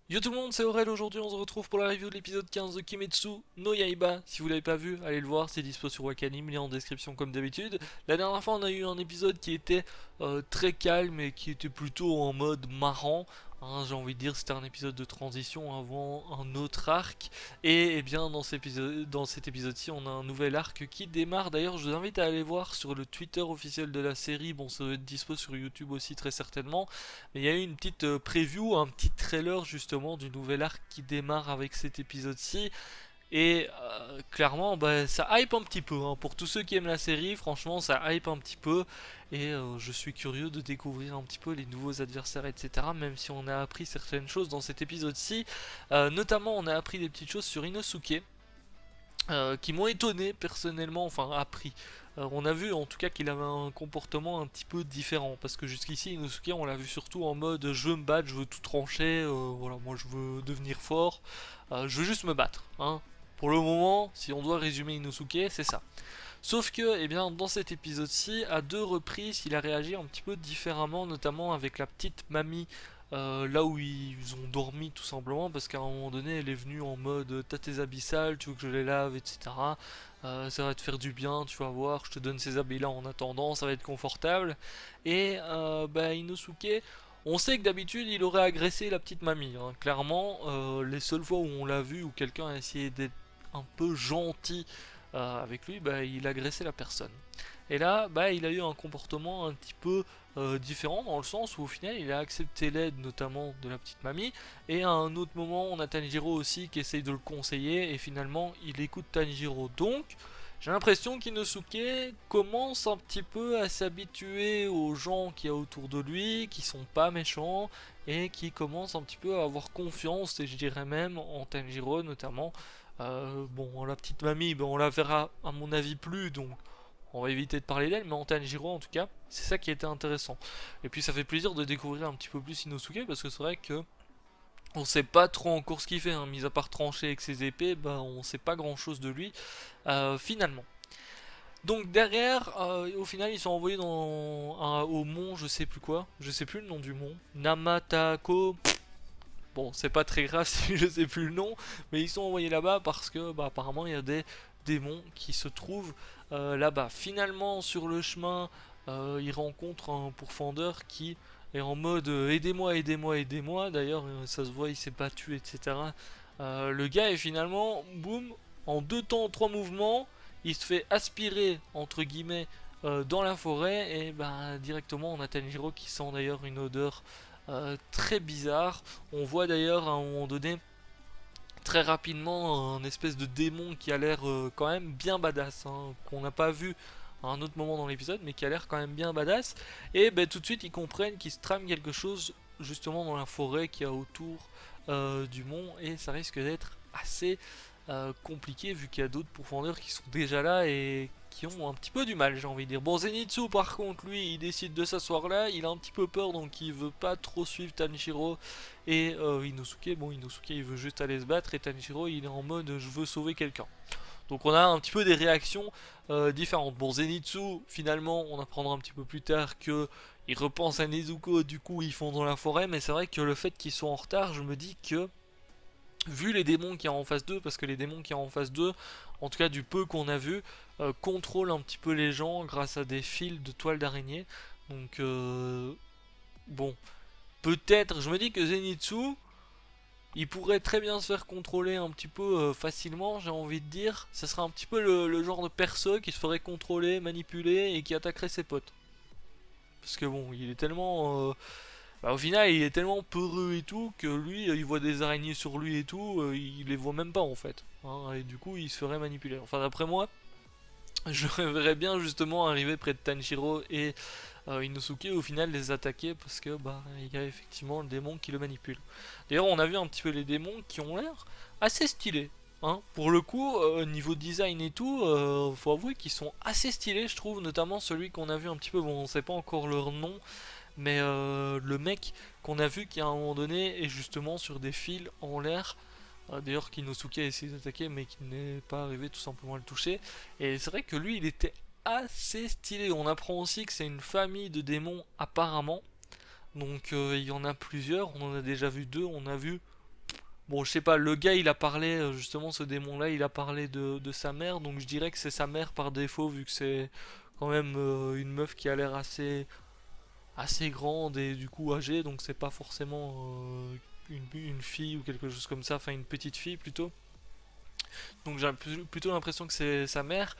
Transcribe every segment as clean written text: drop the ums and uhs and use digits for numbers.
Yo tout le monde, c'est Aurel. Aujourd'hui on se retrouve pour la review de l'épisode 15 de Kimetsu no Yaiba. Si vous l'avez pas vu, allez le voir, c'est dispo sur Wakanim, lien en description comme d'habitude. La dernière fois on a eu un épisode qui était très calme et qui était plutôt en mode marrant. J'ai envie de dire c'était un épisode de transition avant un autre arc. Et bien dans cet épisode-ci on a un nouvel arc qui démarre. D'ailleurs je vous invite à aller voir sur le Twitter officiel de la série. Bon, ça va être dispo sur YouTube aussi très certainement. Mais il y a eu une petite preview, un petit trailer justement du nouvel arc qui démarre avec cet épisode-ci. Et clairement, bah, ça hype un petit peu, hein. Pour tous ceux qui aiment la série, franchement, ça hype un petit peu. Et je suis curieux de découvrir un petit peu les nouveaux adversaires, etc. Même si on a appris certaines choses dans cet épisode-ci. Notamment, on a appris des petites choses sur Inosuke. Qui m'ont étonné personnellement, enfin appris. On a vu en tout cas qu'il avait un comportement un petit peu différent, parce que jusqu'ici Inosuke on l'a vu surtout en mode je veux me battre, je veux tout trancher, voilà, moi je veux devenir fort, je veux juste me battre, hein. Pour le moment, si on doit résumer Inosuke, c'est ça. Sauf que, eh bien, dans cet épisode-ci, à deux reprises, il a réagi un petit peu différemment, notamment avec la petite mamie, là où ils ont dormi tout simplement, parce qu'à un moment donné, elle est venue en mode t'as tes abyssales, tu veux que je les lave, etc. Ça va te faire du bien, tu vas voir, je te donne ces habits-là en attendant, ça va être confortable. Et bah, Inosuke, on sait que d'habitude il aurait agressé la petite mamie, hein. Clairement, les seules fois où on l'a vu, où quelqu'un a essayé d'être un peu gentil avec lui, bah, il agressait la personne. Et là, bah, il a eu un comportement un petit peu différent dans le sens où au final il a accepté l'aide notamment de la petite mamie, et à un autre moment on a Tanjiro aussi qui essaye de le conseiller et finalement il écoute Tanjiro. Donc j'ai l'impression qu'Inosuke commence un petit peu à s'habituer aux gens qu'il y a autour de lui, qui sont pas méchants, et qui commence un petit peu à avoir confiance, et je dirais même en Tanjiro notamment. Bon, la petite mamie, ben, on la verra à mon avis plus, donc on va éviter de parler d'elle, mais en Tanjiro en tout cas, c'est ça qui était intéressant. Et puis ça fait plaisir de découvrir un petit peu plus Inosuke, parce que c'est vrai que on sait pas trop encore ce qu'il fait, hein. Mis à part trancher avec ses épées, bah on sait pas grand chose de lui finalement. Donc derrière, au final, ils sont envoyés au mont, je sais plus quoi, je sais plus le nom du mont, Namatako. Bon, c'est pas très grave si je sais plus le nom, mais ils sont envoyés là-bas parce que bah, apparemment il y a des démons qui se trouvent là-bas. Finalement, sur le chemin, ils rencontrent un pourfendeur qui est en mode aidez-moi, aidez-moi, aidez-moi. D'ailleurs, ça se voit, il s'est battu, etc. Le gars est finalement, boum, en deux temps, trois mouvements, il se fait aspirer entre guillemets dans la forêt et bah, directement on a Tanjiro qui sent d'ailleurs une odeur très bizarre. On voit d'ailleurs à un moment donné très rapidement un espèce de démon qui a l'air quand même bien badass, hein, qu'on n'a pas vu à un autre moment dans l'épisode, mais qui a l'air quand même bien badass. Et ben, tout de suite ils comprennent qu'il se trame quelque chose justement dans la forêt qui a autour du mont, et ça risque d'être assez compliqué vu qu'il y a d'autres pourfendeurs qui sont déjà là et qui ont un petit peu du mal, j'ai envie de dire. Bon, Zenitsu par contre, lui, il décide de s'asseoir là, il a un petit peu peur donc il veut pas trop suivre Tanjiro et Inosuke. Bon, Inosuke il veut juste aller se battre et Tanjiro il est en mode je veux sauver quelqu'un. Donc on a un petit peu des réactions différentes. Bon, Zenitsu, finalement, on apprendra un petit peu plus tard que il repense à Nezuko, du coup ils font dans la forêt, mais c'est vrai que le fait qu'ils soient en retard, je me dis que vu les démons qui y a en face d'eux, parce que les démons qui y a en face d'eux, en tout cas du peu qu'on a vu, contrôlent un petit peu les gens grâce à des fils de toile d'araignée. Donc bon, peut-être, je me dis que Zenitsu, il pourrait très bien se faire contrôler un petit peu facilement, j'ai envie de dire. Ça serait un petit peu le genre de perso qui se ferait contrôler, manipuler et qui attaquerait ses potes. Parce que bon, il est tellement bah, au final, il est tellement peureux et tout que lui, il voit des araignées sur lui et tout, il les voit même pas en fait, hein, et du coup, il se ferait manipuler. Enfin, d'après moi, je verrais bien justement arriver près de Tanjiro et Inosuke au final les attaquer parce que bah il y a effectivement le démon qui le manipule. D'ailleurs, on a vu un petit peu les démons qui ont l'air assez stylés. Hein. Pour le coup, niveau design et tout, faut avouer qu'ils sont assez stylés, je trouve, notamment celui qu'on a vu un petit peu. Bon, on sait pas encore leur nom, mais le mec qu'on a vu qui à un moment donné est justement sur des fils en l'air. D'ailleurs Kinosuke a essayé d'attaquer mais qui n'est pas arrivé tout simplement à le toucher. Et c'est vrai que lui il était assez stylé. On apprend aussi que c'est une famille de démons apparemment. Donc il y en a plusieurs. On en a déjà vu deux. On a vu Bon, je sais pas, le gars il a parlé, justement, ce démon-là, il a parlé de sa mère, donc je dirais que c'est sa mère par défaut, vu que c'est quand même une meuf qui a l'air assez grande et du coup âgée, donc c'est pas forcément une fille ou quelque chose comme ça, enfin une petite fille plutôt. Donc j'ai plutôt l'impression que c'est sa mère.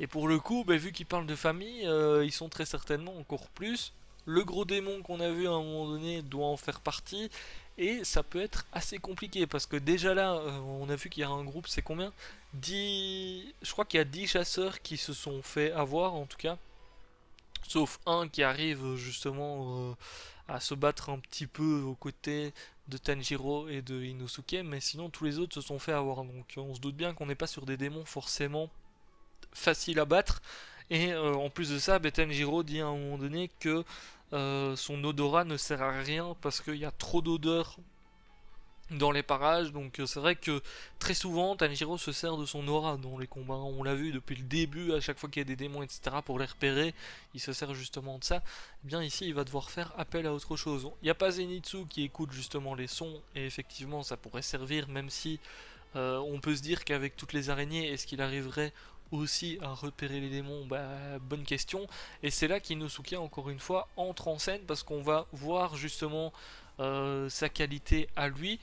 Et pour le coup, bah, vu qu'ils parlent de famille, ils sont très certainement encore plus. Le gros démon qu'on a vu à un moment donné doit en faire partie. Et ça peut être assez compliqué parce que déjà là, on a vu qu'il y a un groupe, c'est combien 10. Je crois qu'il y a 10 chasseurs qui se sont fait avoir en tout cas. Sauf un qui arrive justement à se battre un petit peu aux côtés de Tanjiro et de Inosuke. Mais sinon, tous les autres se sont fait avoir. Donc on se doute bien qu'on n'est pas sur des démons forcément facile à battre. Et en plus de ça, Tanjiro dit à un moment donné que son odorat ne sert à rien parce qu'il y a trop d'odeur dans les parages. Donc c'est vrai que très souvent Tanjiro se sert de son aura dans les combats. On l'a vu depuis le début, à chaque fois qu'il y a des démons, etc. pour les repérer, il se sert justement de ça. Et bien ici, il va devoir faire appel à autre chose. Il n'y a pas Zenitsu qui écoute justement les sons, et effectivement ça pourrait servir, même si on peut se dire qu'avec toutes les araignées, est-ce qu'il arriverait aussi à repérer les démons? Bah, bonne question. Et c'est là qu'Inosuke, encore une fois, entre en scène parce qu'on va voir justement sa qualité à lui.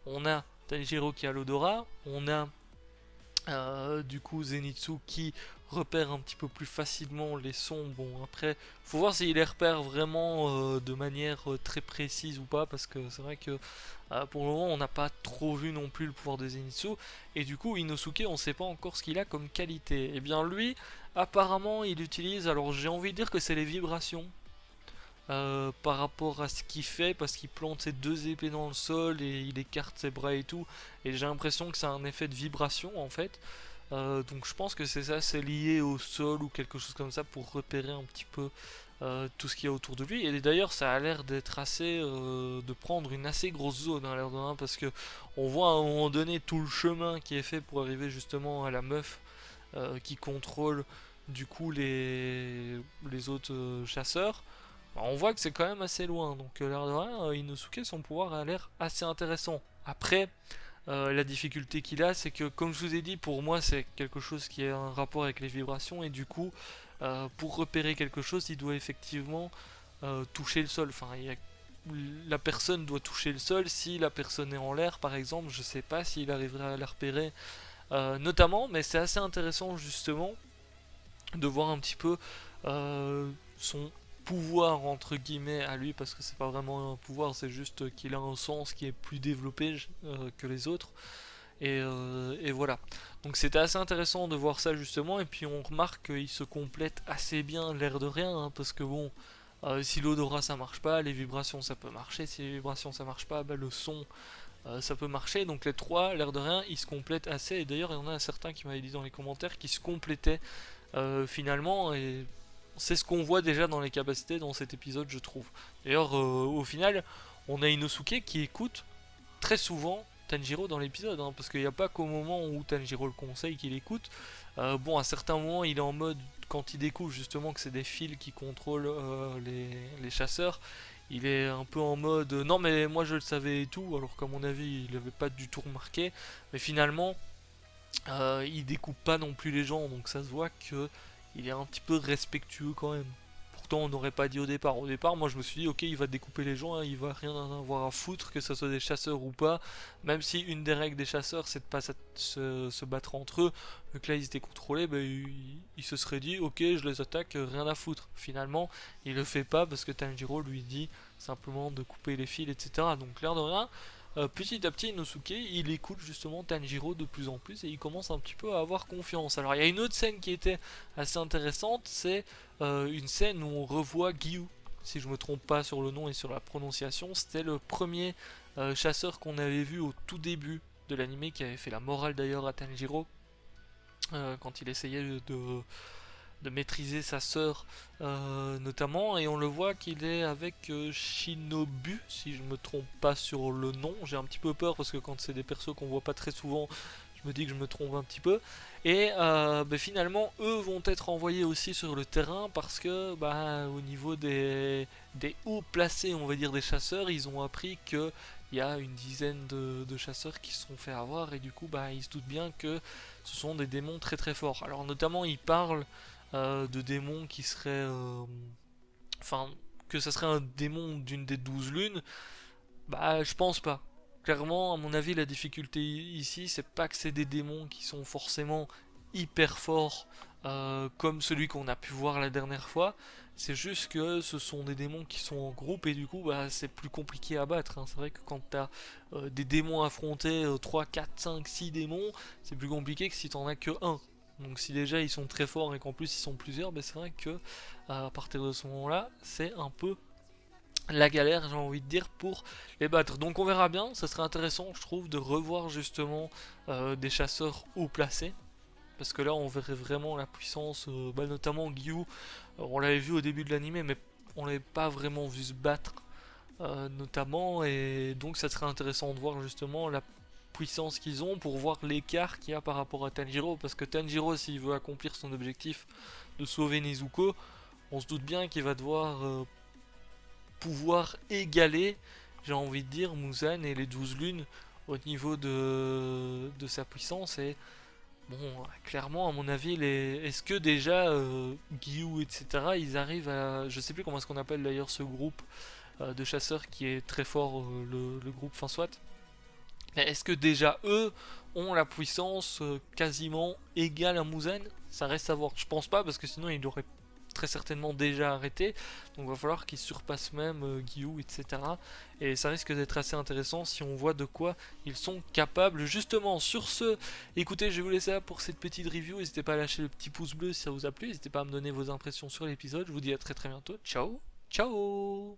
On a Tanjiro qui a l'odorat, on a du coup Zenitsu qui repère un petit peu plus facilement les sons. Bon, après, faut voir s'il les repère vraiment de manière très précise ou pas, parce que c'est vrai que pour le moment on n'a pas trop vu non plus le pouvoir de Zenitsu. Et du coup Inosuke, on sait pas encore ce qu'il a comme qualité. Et bien lui, apparemment il utilise, alors j'ai envie de dire que c'est les vibrations. Par rapport à ce qu'il fait, parce qu'il plante ses deux épées dans le sol et il écarte ses bras et tout, et j'ai l'impression que c'est un effet de vibration en fait. Donc je pense que c'est ça, c'est lié au sol ou quelque chose comme ça pour repérer un petit peu tout ce qu'il y a autour de lui. Et d'ailleurs, ça a l'air d'être assez, de prendre une assez grosse zone, hein, l'air de rien, parce que on voit à un moment donné tout le chemin qui est fait pour arriver justement à la meuf qui contrôle du coup les autres chasseurs. Bah, on voit que c'est quand même assez loin, donc l'air de rien, Inosuke, son pouvoir a l'air assez intéressant. Après, la difficulté qu'il a, c'est que, comme je vous ai dit, pour moi, c'est quelque chose qui a un rapport avec les vibrations, et du coup, pour repérer quelque chose, il doit effectivement toucher le sol. Enfin, la personne doit toucher le sol. Si la personne est en l'air, par exemple, je sais pas s'il arriverait à la repérer, notamment, mais c'est assez intéressant justement de voir un petit peu son pouvoir entre guillemets à lui, parce que c'est pas vraiment un pouvoir, c'est juste qu'il a un sens qui est plus développé que les autres. Et voilà. Donc c'était assez intéressant de voir ça justement, et puis on remarque qu'il se complète assez bien, l'air de rien, hein, parce que bon, si l'odorat ça marche pas, les vibrations ça peut marcher, si les vibrations ça marche pas, bah, le son ça peut marcher. Donc les trois, l'air de rien, ils se complètent assez, et d'ailleurs il y en a certains qui m'avaient dit dans les commentaires qui se complétaient finalement, et c'est ce qu'on voit déjà dans les capacités dans cet épisode, je trouve. D'ailleurs, au final, on a Inosuke qui écoute très souvent Tanjiro dans l'épisode, hein, parce qu'il n'y a pas qu'au moment où Tanjiro le conseille qu'il écoute. Bon, à certains moments, il est en mode, quand il découvre justement que c'est des fils qui contrôlent les chasseurs, il est un peu en mode non, mais moi je le savais et tout, alors qu'à mon avis, il n'avait pas du tout remarqué. Mais finalement, il découpe pas non plus les gens, donc ça se voit que il est un petit peu respectueux quand même. Pourtant, on n'aurait pas dit au départ. Au départ, moi je me suis dit, ok, il va découper les gens, hein, il va rien avoir à foutre, que ce soit des chasseurs ou pas. Même si une des règles des chasseurs, c'est de pas se battre entre eux. Donc là, ils étaient contrôlés, bah, il se serait dit, ok, je les attaque, rien à foutre. Finalement, il le fait pas parce que Tanjiro lui dit simplement de couper les fils, etc. Donc, l'air de rien, petit à petit, Inosuke, il écoute justement Tanjiro de plus en plus et il commence un petit peu à avoir confiance. Alors, il y a une autre scène qui était assez intéressante, c'est une scène où on revoit Gyu, si je me trompe pas sur le nom et sur la prononciation. C'était le premier chasseur qu'on avait vu au tout début de l'anime, qui avait fait la morale d'ailleurs à Tanjiro, quand il essayait de maîtriser sa sœur notamment, et on le voit qu'il est avec Shinobu, si je me trompe pas sur le nom. J'ai un petit peu peur parce que quand c'est des persos qu'on voit pas très souvent, je me dis que je me trompe un petit peu. Et finalement, eux vont être envoyés aussi sur le terrain parce que au niveau des hauts placés, on va dire des chasseurs, ils ont appris que il y a une dizaine de chasseurs qui se sont fait avoir, et du coup bah ils se doutent bien que ce sont des démons très très forts. Alors notamment ils parlent de démons qui seraient... Enfin, que ça serait un démon d'une des 12 lunes, bah je pense pas. Clairement, à mon avis, la difficulté ici, c'est pas que c'est des démons qui sont forcément hyper forts comme celui qu'on a pu voir la dernière fois. C'est juste que ce sont des démons qui sont en groupe et du coup bah, c'est plus compliqué à battre, hein. C'est vrai que quand t'as des démons à affronter, 3, 4, 5, 6 démons, c'est plus compliqué que si t'en as que un. Donc si déjà ils sont très forts et qu'en plus ils sont plusieurs, bah, c'est vrai que à partir de ce moment-là, c'est un peu la galère, j'ai envie de dire, pour les battre. Donc on verra bien, ça serait intéressant, je trouve, de revoir justement des chasseurs haut placés. Parce que là, on verrait vraiment la puissance, bah, notamment Gyu. On l'avait vu au début de l'animé, mais on l'avait pas vraiment vu se battre, notamment. Et donc ça serait intéressant de voir justement la puissance qu'ils ont pour voir l'écart qu'il y a par rapport à Tanjiro. Parce que Tanjiro, s'il veut accomplir son objectif de sauver Nezuko, on se doute bien qu'il va devoir pouvoir égaler, j'ai envie de dire, Muzan et les 12 lunes au niveau de sa puissance. Et bon, clairement, à mon avis, est-ce que déjà Gyu, etc., ils arrivent à. Je sais plus comment est-ce qu'on appelle d'ailleurs ce groupe de chasseurs qui est très fort, le groupe Fin Soit. Mais est-ce que déjà eux ont la puissance quasiment égale à Muzan? Ça reste à voir. Je pense pas, parce que sinon il aurait très certainement déjà arrêté. Donc il va falloir qu'ils surpassent même Gyu, etc. Et ça risque d'être assez intéressant si on voit de quoi ils sont capables. Justement, sur ce, écoutez, je vais vous laisser là pour cette petite review. N'hésitez pas à lâcher le petit pouce bleu si ça vous a plu. N'hésitez pas à me donner vos impressions sur l'épisode. Je vous dis à très très bientôt. Ciao, ciao.